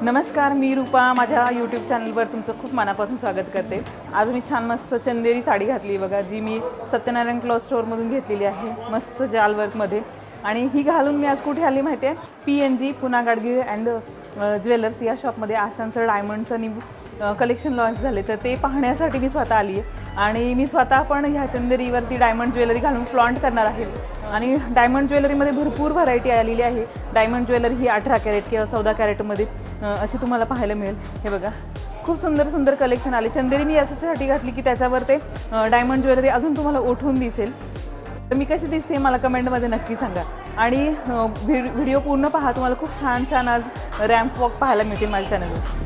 नमस्कार, मी रूपा माझ्या यूट्यूब चॅनलवर तुमचं खूप मनापासून स्वागत करते। आज मी छान मस्त चंदेरी साडी घातली बघा, जी मी सत्यनारायण क्लॉथ स्टोअरमधून घेतलेली आहे, मस्त जाल वर्कमध्ये। आणि ही घालून मी आज कुठे आली माहिती आहे, PNG Poona Gadgil and jewellers या शॉपमध्ये आज त्यांचं डायमंडचं न्यू कलेक्शन लॉन्च झाले, तर ते पाहण्यासाठी मी स्वतः आली आहे। आणि मी स्वतः पण ह्या चंदेरीवरती डायमंड ज्वेलरी घालून फ्लॉन्ट करणार आहे। आणि डायमंड ज्वेलरीमध्ये भरपूर व्हरायटी आलेली आहे। डायमंड ज्वेलरी ही 18 कॅरेट किंवा 14 कॅरेटमध्ये अशी तुम्हाला पाहायला मिळेल। हे बघा, खूप सुंदर सुंदर कलेक्शन आले। चंदेरी मी याच्यासाठी घातली की त्याच्यावर ते डायमंड ज्वेलरी अजून तुम्हाला उठून दिसेल। तर मी कशी दिसते मला कमेंटमध्ये नक्की सांगा। आणि व्हिडिओ पूर्ण पहा, तुम्हाला खूप छान छान आज रॅम्प वॉक पाहायला मिळतील माझ्या चॅनलवर।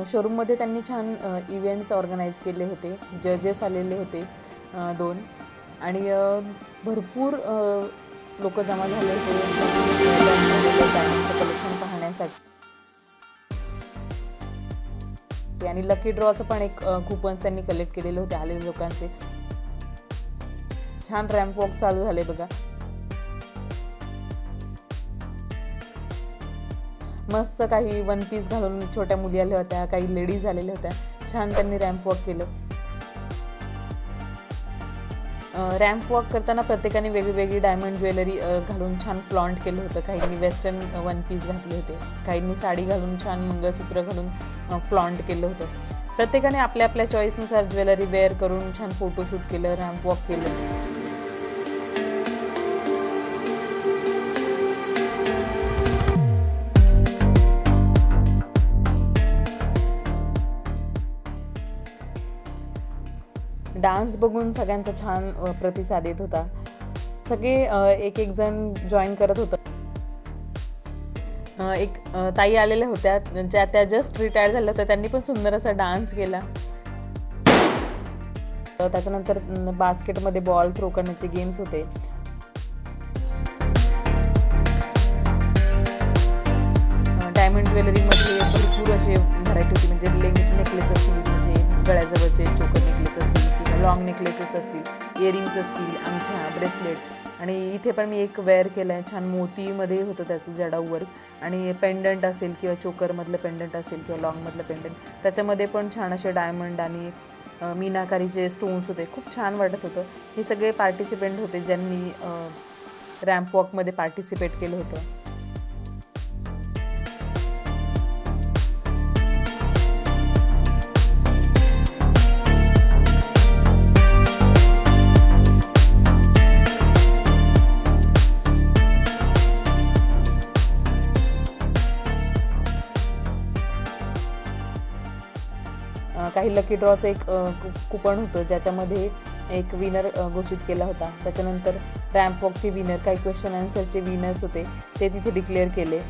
शोरूममध्ये त्यांनी छान इव्हेंट्स ऑर्गनाईज केले होते, जजेस आलेले होते 2 आणि भरपूर लोक जमा झाले होते कलेक्शन पाहण्यासाठी। आणि लकी ड्रॉचं पण एक कुपन्स त्यांनी कलेक्ट केलेले होते आलेल्या लोकांचे। छान रॅम्प वॉक चालू झाले बघा, मस्त काही वन पीस घालून छोट्या मुली आल्या होत्या, काही लेडीज आलेल्या होत्या। छान त्यांनी रॅम्प वॉक केलं। रॅम्प वॉक करताना प्रत्येकाने वेगवेगळी डायमंड ज्वेलरी घालून छान फ्लॉन्ट केलं होतं। काहींनी वेस्टर्न वन पीस घातले होते, काहींनी साडी घालून छान मंगळसूत्र घालून फ्लॉन्ट केलं होतं। प्रत्येकाने आपल्या आपल्या चॉईसनुसार ज्वेलरी वेअर करून छान फोटोशूट केलं, रॅम्प वॉक केलं। डान्स बघून सगळ्यांचा छान प्रतिसाद येत होता। सगळे एक एक जण जॉईन करत होतं। एक ताई आलेल्या होत्या, त्या जस्ट रिटायर झाल्या होत्या, त्यांनी पण सुंदर असा डान्स केला। त्याच्यानंतर बास्केटमध्ये बॉल थ्रो करण्याचे गेम्स होते। डायमंड ज्वेलरीमध्ये भरपूर असे व्हरायटी होती, म्हणजे नेकलेस असतील, म्हणजे गळ्याजवळचे चोकर नेकलेस असतील, लॉन्ग नेकलेसेस असतील, इयरिंग्स असतील, अंगठ्या, ब्रेसलेट। आणि इथे पण मी एक वेअर केलं आहे, छान मोतीमध्ये होतं त्याचं जडाऊ वर्क। आणि पेंडंट असेल किंवा चोकरमधलं पेंडंट असेल किंवा लॉंगमधलं पेंडंट, त्याच्यामध्ये पण छान असे डायमंड आणि मीनाकारीचे स्टोन्स होते। खूप छान वाटत होतं। हे सगळे पार्टिसिपेंट होते ज्यांनी रॅम्प वॉकमध्ये पार्टिसिपेट केलं होतं। काही लकी ड्रॉचं एक कुपन होतं, ज्याच्यामध्ये एक विनर घोषित केला होता। त्याच्यानंतर रॅम्प वॉकचे विनर, काही क्वेश्चन आन्सरचे विनर्स होते, ते तिथे डिक्लेअर केले।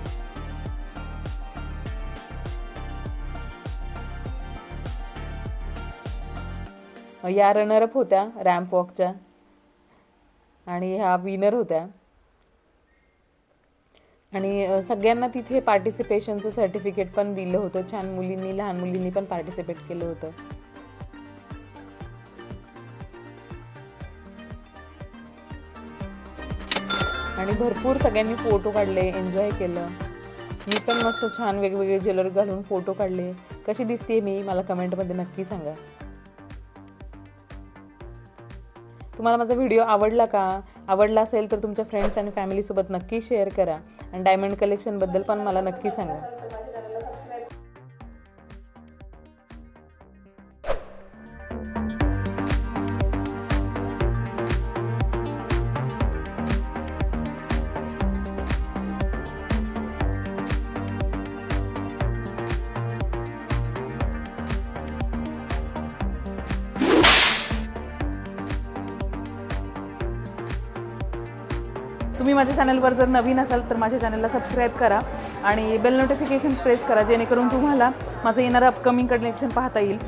या रनरअप होत्या रॅम्प वॉकच्या आणि ह्या विनर होत्या। आणि सगळ्यांना तिथे पार्टिसिपेशनचं सर्टिफिकेट पण दिलं होतं। छान मुलींनी, लहान मुलींनी पण पार्टिसिपेट केलं होतं। आणि भरपूर सगळ्यांनी फोटो काढले, एन्जॉय केलं। मी पण मस्त छान वेगवेगळे ज्वेलरी घालून फोटो काढले। कशी दिसते मी मला कमेंटमध्ये नक्की सांगा। तुम्हाला माझा व्हिडिओ आवडला का? आवडला असेल तर तुमच्या फ्रेंड्स आणि फॅमिलीसोबत नक्की शेअर करा। आणि डायमंड कलेक्शनबद्दल पण मला नक्की सांगा। तुम्ही माझ्या चॅनलवर जर नवीन असाल तर माझ्या चॅनलला सबस्क्राईब करा आणि बेल नोटिफिकेशन प्रेस करा, जेणेकरून तुम्हाला माझं येणारं अपकमिंग कलेक्शन पाहता येईल।